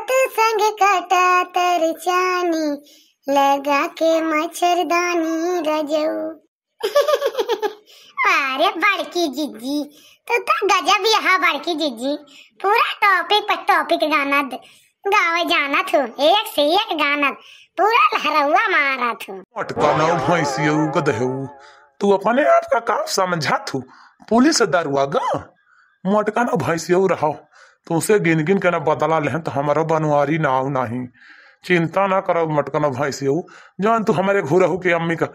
तू संग काटा तरचानी लगा के मच्छरदानी रजऊ। अरे बड़की जीजी तो गजब यहाँ बड़की जीजी पूरा टॉपिक पर टॉपिक गाना गावे जाना थू, एक से एक गाना पूरा लहरवा मारा थू। मटकाना भैंसियऊ गधऊ तू अपने आप का काम समझा थू, पुलिस दरुआ गा मटकाना भैंसियऊ रहो तुमसे गिन गिन के ना बदला ले तो हमारा बनवारी नाव नहीं। चिंता ना करो मटकाना भैंसियऊ, जौन तू हमारे घुरहू के अम्मी का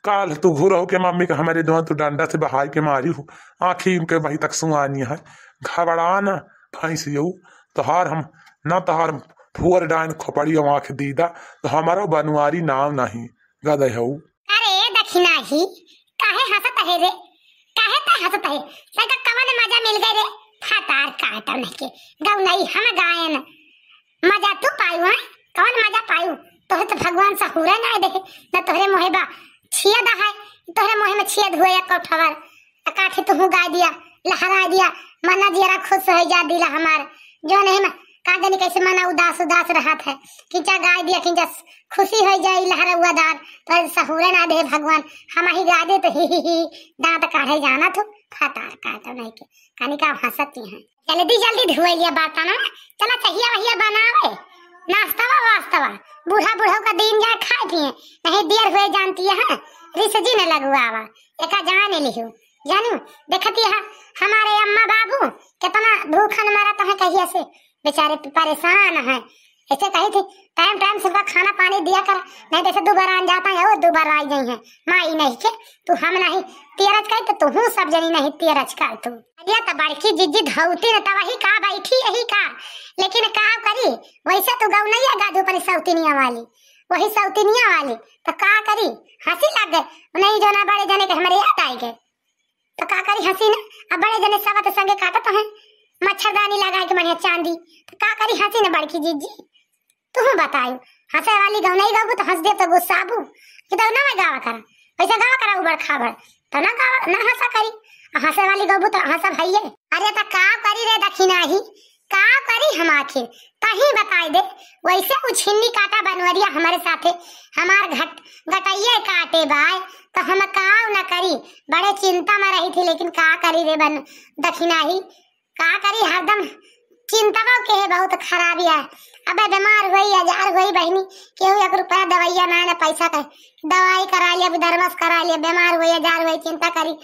काल तू घुरहू के मम्मी का हमारे दोनों तू डंडा से बहाई के मारी हूँ, आखिर उनके वही तक सुहानी है। घबराना भैंसियऊ तोहार हम ना तोहार फुअर डाइन खोपड़ी आँख दीदा तो हमारा बनवारी नाव नहीं गदहू। अरे दक्षिणा ही काहे हंसत है रे, काहे ते हंसत है, लगा कवन मजा मिल गए रे। फटार काटा नहीं के गौ नहीं हम गायन मजा तू पायु है, कौन मजा पायु तोहे तो भगवान सहुरे ना देखे न तोहरे मोहे बा छिया दा है, तोहरे मोहे में छिया धुए कौठवर काठे तू गा दिया लहरा दिया मना जरा खुश हो जा दिला हमार जो नहीं कागनी कैसे मना उदास उदास रहा था खिंचा गाय दिया खिंचा खुशी हो जाए लहरा हुआ दार तो सहुरे ना दे भगवान हम ही गा दे तो ही दांत काढ़े जाना तो फटार काटा नहीं के कनी का हंसती हैं। जल्दी जल्दी धुए लिया बात ना चला चाहिए वही बनावे नाश्ता वास्तवा बूढ़ा बूढ़ा का दिन जाए खाए पिए नहीं देर हुए जानती है रिसजी ने लगवावा एका जाने लिहू जानू देखती है हमारे अम्मा बाबू कितना भूखन मारा तो है कहिए से बेचारे परेशान है। ऐसे कही थी टाइम टाइम से खाना पानी दिया कर नहीं जैसे दोबारा आ जाता है वो दोबारा आई गई है माई नहीं के तू हम नहीं तेरज कही तो तू सब जनी नहीं तेरज कर तू अरे तो बड़की जिज्जी धौती न तो वही का बैठी यही का लेकिन का करी वैसे तो गौ नहीं है गाधू पर सौतीनिया वाली वही सौतीनिया वाली तो का करी हंसी लग गए नहीं जो ना बड़े जने के हमारे याद आई गए तो का करी हंसी ना अब बड़े जने सब संगे काटा तो है मच्छरदानी लगा के बढ़िया चांदी तो का करी हंसी ना बड़की जीजी तू बतायू हंसे वाली गौ नहीं गाऊ तो हंस दे तो गुस्साबू कि तो ना मैं गावा करा वैसे गावा करा उबड़ खाबड़ तो ना गावा ना हंसा करी हंसे वाली गऊ तो हंसा भैये अरे तो का करी रे दक्षिणा ही का करी हम आखिर कहीं बताई दे वैसे उछिन्नी काटा बनवरिया हमारे साथे हमार घटैये काटे बाय तो हम काव न करी बड़े चिंता में रही थी लेकिन का करी रे बन दक्षिणा ही का करी हरदम चिंता के बहुत खराबी है। अब बीमार हुई हजार हुई बहनी केहू 1 रुपया दवाइया ना पैसा का दवाई करा लिया दरबस करा लिया बीमार हुई हजार हुई चिंता करी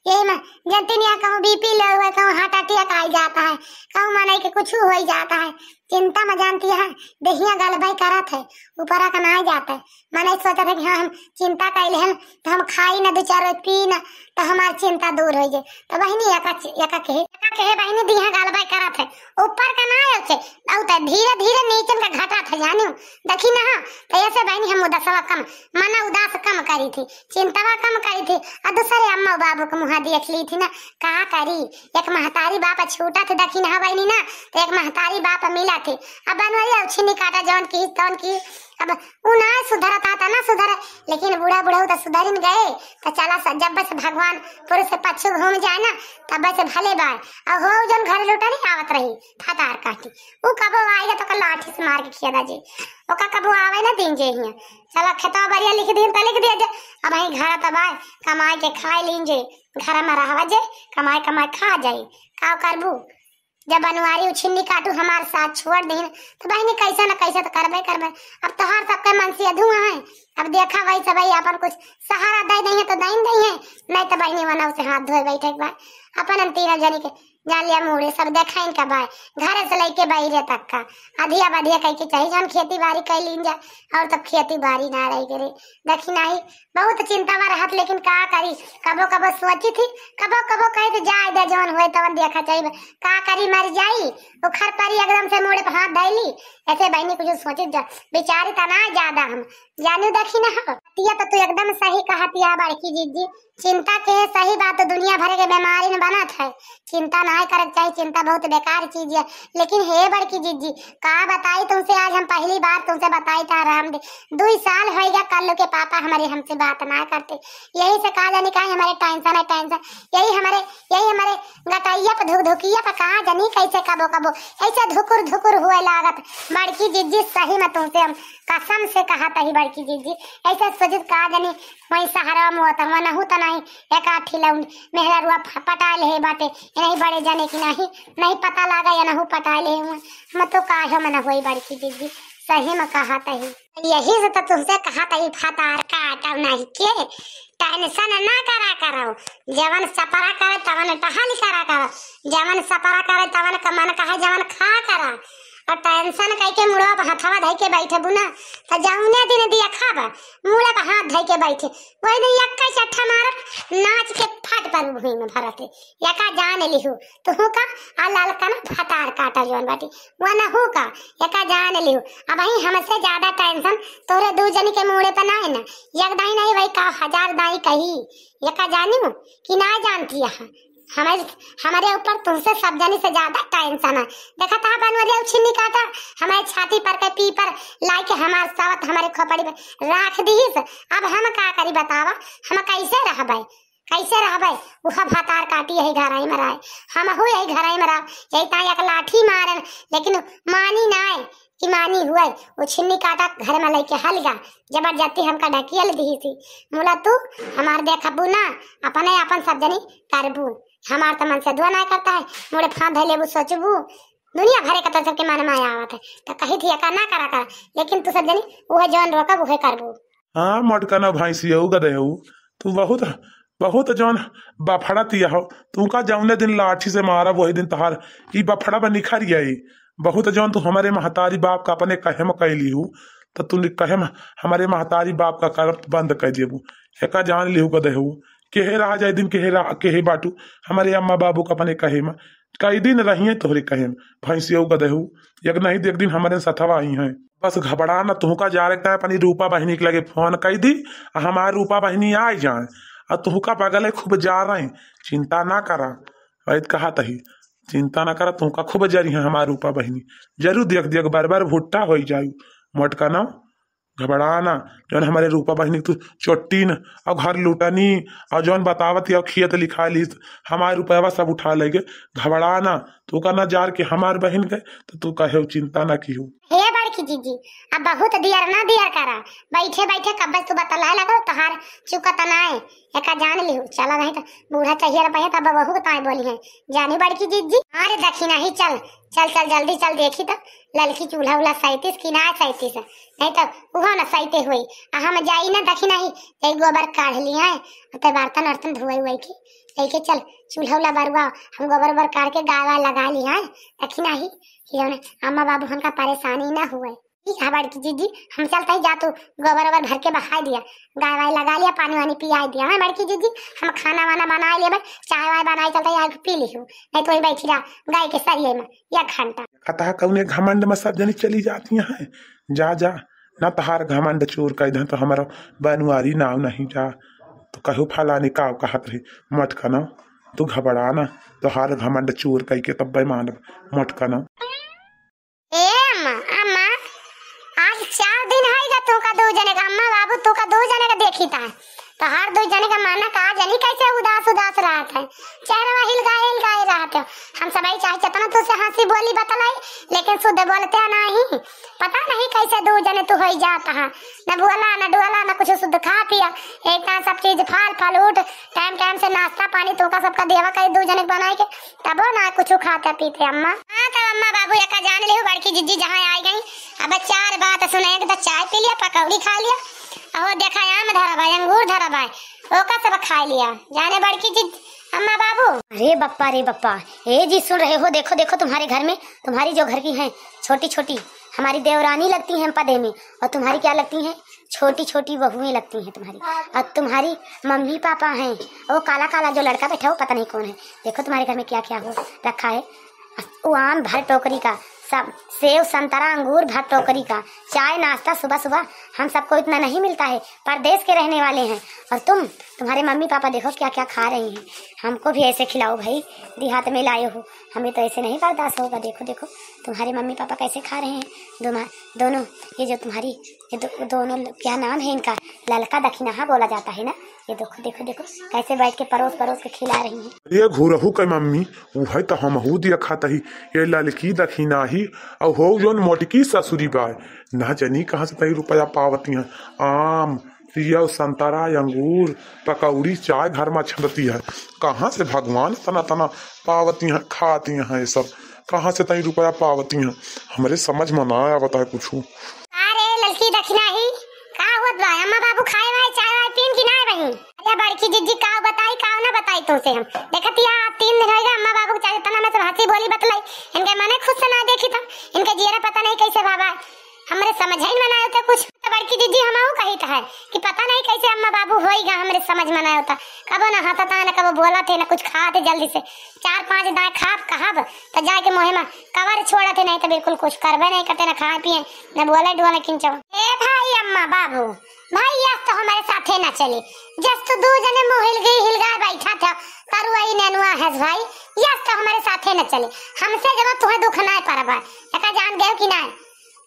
यही में जनती नहीं कहूँ बीपी लो हुआ कहूँ हार्ट अटैक आ जाता है कहूँ मनाई के कुछ हो जाता है चिंता में जानती है दहिया गल भाई करत है ऊपर का ना जाता है मैंने सोचा था कि हाँ हम चिंता कैले हैं तो हम खाई ना 2-4 रोज पी ना तो हमारी चिंता दूर हो जाए तो बहनी एका कहे बहनी दिया गल भाई करत है ऊपर का ना है धीरे धीरे नीचे का घटा था जानू देखी ना तो ऐसे बहनी हम उदासवा कम मना उदास कम करी थी चिंतावा कम करी थी और दूसरे अम्मा बाबू को मुहा देख ली थी ना का करी एक महतारी बाप छूटा थे देखी ना बहनी ना तो एक महतारी बाप मिला थे अब बनवाई छिन्नी काटा जौन की तौन की अब उना सुधरा था ना सुधर लेकिन बूढ़ा बूढ़ा तो सुधर गए तो चला जब बस भगवान पुरुष से पच्चू घूम जाए ना तब बस भले बार और हो जन घर लुटा नहीं आवत रही फटार काटी वो कबो आएगा तो लाठी से मार के खिया जी ओका कबो आवे ना दिन जे हिया चला खेतवा बढ़िया लिख दिया जे अब वही घर तबाय कमाई के खाए लीजे घर में रहवा जे कमाई खा जाए का करबू जब बनवारी उछिन्नी काटू हमारे साथ छोड़ दी तो बहनी कैसे न कैसे तो करबे अब तोहार सबके मन से धुआं है अब देखा वही सब अपन कुछ सहारा दे नहीं है तो नहीं है नहीं तो बहनी मना उसे हाथ धोए बैठे एक बार अपन 3 जनी के जालिया मुड़े सब देखा इनका भाई घर से लेके बहरे तक का अधिया बधिया कह के चाहिए हम खेती बाड़ी कर लीन जा और तब खेती बाड़ी ना रही करे देखी नहीं बहुत चिंता में रहत लेकिन का करी कबो कबो सोची थी कबो कबो कहे तो जाए दे जवन हुए तवन देखा चाहिए का करी मर जाई वो खर परी एकदम से मोड़े पर हाथ धैली ऐसे बहनी कुछ सोचे बेचारी तना ज्यादा हम जानू देखी ना बतिया तो तू एकदम सही कहतिया बड़की जीजी। चिंता के सही बात तो दुनिया भर के बीमारी न बनत है। चिंता नहीं करे चाहिए, चिंता बहुत बेकार चीज है। लेकिन हे बड़की जीजी का बताई तुमसे, आज हम पहली बार तुमसे बताई था राम 2 साल हो गया कल्लू के पापा हमारे हमसे बात ना करते। यही से कहा जानी कहीं हमारे टेंशन है टेंशन, यही हमारे गटैया पे धुकिया पे कहा जानी कैसे कबो कबो ऐसे धुकुर धुकुर हुए लागत। बड़की जीजी सही में तुमसे हम कसम से कहा था ही बड़की जीजी, ऐसे सोचित कहा जानी वही सहारा मुआत नहू तो नहीं एक आठी लाउंड मेहरा रुआ पटा ले बाटे नहीं बड़े जाने की नहीं पता लगा या नहू पटा ले हम तो काहे मन हुई बड़की जीजी सही में कहा था ही। यही से तो तुमसे कहा था ही फतार काटा नहीं के टेंशन ना करो, जवन सपरा करे तवन टहल करो, जवन सपरा करे तवन का मन कहे जवन खा करा। और टेंशन कह के मुड़ा पर हथवा धइ के बैठे बुना तो जाऊने दिन दिया खाबा मुड़े पर हाथ धइ के बैठे वही नहीं यक्का चट्ठा मारत नाच के फट पर भूमि में भरते यका जान लिहु तो हु का आ लाल का ना फतार काटा जोन बाटी वो ना हु का यका जान लिहु। अब वही हमसे ज्यादा टेंशन तोरे 2 जनी के मुड़े पर ना है ना, एक दाई नहीं वही का 1000 दाई कही यका जानी हूँ कि ना जानती है। हमारे ऊपर तुमसे सब जनी से ज्यादा टेंशन है। देखा था बनवरिया छिन्नी काटा हमारे छाती पर के पी पर लाई के हमारे साथ हमारे खोपड़ी में राख दी। अब हम का करी बतावा, हम कैसे रहबे उहा भातार काटी यही घर में रहे हम हो यही घर में रह यही ता एक लाठी मारन लेकिन मानी ना कि मानी हुए वो छिन्नी काटा घर में लेके हलगा जबरदस्ती हमका ढकियल दी थी। मोला तू हमार देखबू ना अपने अपन सब जनी करबू, हमार तो मन से दुआ नहीं करता है मोड़े फांद धैले वो सोचबू दुनिया भरे का तो सबके मन में आवत है तो कही थी का ना करा कर लेकिन तू सब जनी वो जौन रोकब वो करबू। हाँ मटकना भैंसिया गदहू तू बहुत जौन बफड़ा तिया हो तुमका जौने दिन लाठी से मारा वही दिन तहार ई बफड़ा में निखर गई। बहुत जौन तू हमारे महतारी बाप का अपने कहे में कैली हूँ तो तू कहे हमारे महतारी बाप का कर बंद कर देबू एका जान लिहू गदहू केहे रहा जाए दिन केहे बाटू हमारे अम्मा बाबू का अपने कहे में कई दिन रही तोहरे कहे में भैंसिया गदहू एक नहीं एक दिन हमारे सथवा आई हैं। बस घबरा न तुहका जा रखता है अपनी रूपा बहनी के लगे फोन कर दी हमारी रूपा बहनी आ जाए और तुहका पागल है खूब जा रहे चिंता ना करा वैद कहा तही चिंता ना करा तुहका खूब जरी है हमारी रूपा बहनी जरूर देख बार भुट्टा हो जायू मटका ना घबराना जौन हमारे रूपा बहनी तू चोटीन और घर लुटनी और जौन बतावत या खियत लिखा ली हमारे रुपया सब उठा लेगे घबराना तू का ना जार के हमार बहन गए तो तू कहे चिंता ना की हे बड़की जीजी अब बहुत दियर करा बैठे बैठे कब तू बतला लगो तहार चुकत नाए एका जान लिहू चला नहीं तो बूढ़ा चाहिए रहा तब बहू ताए बोली है जानी बड़की जीजी। अरे दक्षिणा ही चल जल्दी चल देखी तो ललकी चूल्हा उला 37 की ना 37 नहीं तो वहाँ ना सहीते हुई हम जाई ना दक्षिणा ही एक गोबर काढ़ लिया है तो बर्तन वर्तन धोए हुए की लेके चल चूल्हा उला बरुआ हम गोबर काढ़ के गावा लगा लिया है दक्षिणा ही अम्मा बाबू हमका परेशानी ना हुए। बड़की जीजी हम चलते ही जा तू गोबर वोबर भर के बहा दिया गाय वाय लगा लिया पानी वानी पिया दिया है बड़की जीजी हम खाना वाना बना लिया चाय वाय बनाई चलते आग पी ली हूँ नहीं तो वही बैठी रहा गाय के सरिये में 1 घंटा कता कौने घमंड में सब जनी चली जाती हैं जा ना तहार घमंड चोर कह दे तो हमारा बनवारी नाव नहीं जा तो कहू फलानी का कहत रही मटका ना तू घबराना तो हार घमंड चोर कह के तब मान मटका ना। ए अम्मा आज 4 दिन होगा तू का 2 जने का अम्मा बाबू तू का 2 जने का देखी था तो हर 2 जने का माना कहा जनी कैसे उदास रहा था चेहरा हिलगाए रहा था हम सब चाहे चतना तो से हंसी बोली बतलाई लेकिन शुद्ध बोलते नहीं पता नहीं कैसे 2 जने तू हो जाता है न बोला न डुला न कुछ शुद्ध खा पिया एक सब चीज फल उठ टाइम से नाश्ता पानी तो का सबका देवा कई 2 जने बनाए के तब ना कुछ खाते पीते अम्मा। हाँ तो अम्मा बाबू एक जान ले बड़की जीजी जहाँ आई गई अब 4 बात सुने तो चाय पी लिया पकौड़ी खा लिया और देखा आम धरा भाई अंगूर धरा भाई ओका सब खा लिया जाने बड़की जी अम्मा बाबू। अरे बप्पा ए जी सुन रहे हो देखो तुम्हारे घर में तुम्हारी जो घर की हैं छोटी हमारी देवरानी लगती हैं पदे में और तुम्हारी क्या लगती हैं छोटी बहुएं लगती हैं तुम्हारी और तुम्हारी मम्मी पापा हैं वो काला जो लड़का बैठा हो पता नहीं कौन है। देखो तुम्हारे घर में क्या हो रखा है वो आम भर टोकरी का सब सेव संतरा अंगूर भात टोकरी का चाय नाश्ता सुबह सुबह हम सबको इतना नहीं मिलता है। परदेश के रहने वाले हैं और तुम्हारे मम्मी पापा देखो क्या क्या खा रही हैं। हमको भी ऐसे खिलाओ भाई, देहात में लाए हो, हमें तो ऐसे नहीं बर्दाश्त होगा। देखो देखो तुम्हारे मम्मी पापा कैसे खा रहे हैं दोनों। ये जो तुम्हारी दोनों क्या नाम है इनका, ललका दखिनाहा बोला जाता है ना। ये देखो देखो देखो कैसे बैठ के परोस परोस के खिला रही हैं। ये घुरहू के मम्मी वो है तो हमहू दिया खाता ही। ये ललकी दखिनाही और हो जोन मोटकी ससुरी बाय ना जनी कहाँ से तई रुपया पावती हैं। आम सेव संतरा अंगूर पकौड़ी चाय घर में छंदती है। कहाँ से भगवान तना तना पावती हैं खाती हैं। ये सब कहाँ से तई रुपया पावती हैं, हमारे समझ में ना आवता है कुछ। अरे ललकी दखिनाही का होत बा? अम्मा बाबू खाए वाए चाय वाय पीन की ना बही? अरे बड़की जिज्जी का बताई का ना बताई तुमसे हम देखती है 3 दिन होएगा अम्मा बाबू चाय तना में सब हंसी बोली बतलाई। इनके मने खुद से ना देखी था, इनके जीरा पता नहीं कैसे बाबा हमरे समझ ही में ना होता कुछ। तो बड़की दीदी हमाऊ कही था है कि पता नहीं कैसे अम्मा बाबू होएगा, हमरे समझ में ना होता। कबो ना हंसता था ना कबो बोला थे ना कुछ खाते जल्दी से 4-5 दाए खाब कहब तो जाके मोहे में कवर छोड़ा थे, नहीं तो बिल्कुल कुछ करबे नहीं करते, ना खाए पिए ना बोले डोले किंचो। ए भाई अम्मा बाबू भाई यस तो हमारे साथे ना चले, जस तो 2 जने मुंह हिलगा बैठा था करुआई नेनुआ है भाई, यस तो हमारे साथे ना चले। हमसे जब तुम्हें दुख ना परबा एका जान गए कि ना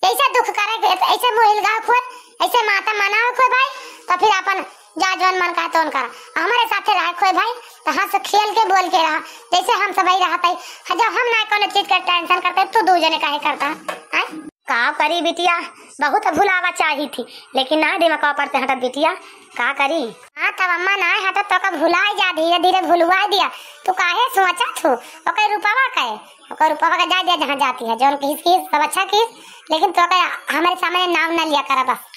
ऐसे दुख करे ऐसे मुंह हिलगा खोल ऐसे माता मनाओ खोल भाई, तो फिर अपन जा जोन मन का तोन कर हमारे साथे रह खोल भाई। तो हंस खेल के बोल के रहा जैसे हम सब ही रहते। जब हम ना कोनो चीज का टेंशन करते तो 2 जने काहे करता है। का करी बिटिया, बहुत भुलावा चाहिए थी लेकिन ना दिमाग पर से हटत बिटिया, का करी। हाँ तब अम्मा ना हटत तो का भुलाए जा, धीरे धीरे भुलवा दिया। तू काहे सोचा थू ओके रुपवा का जा दिया जहाँ जाती है जोन किस सब अच्छा किस, लेकिन तो हमारे सामने नाम ना लिया करा बस।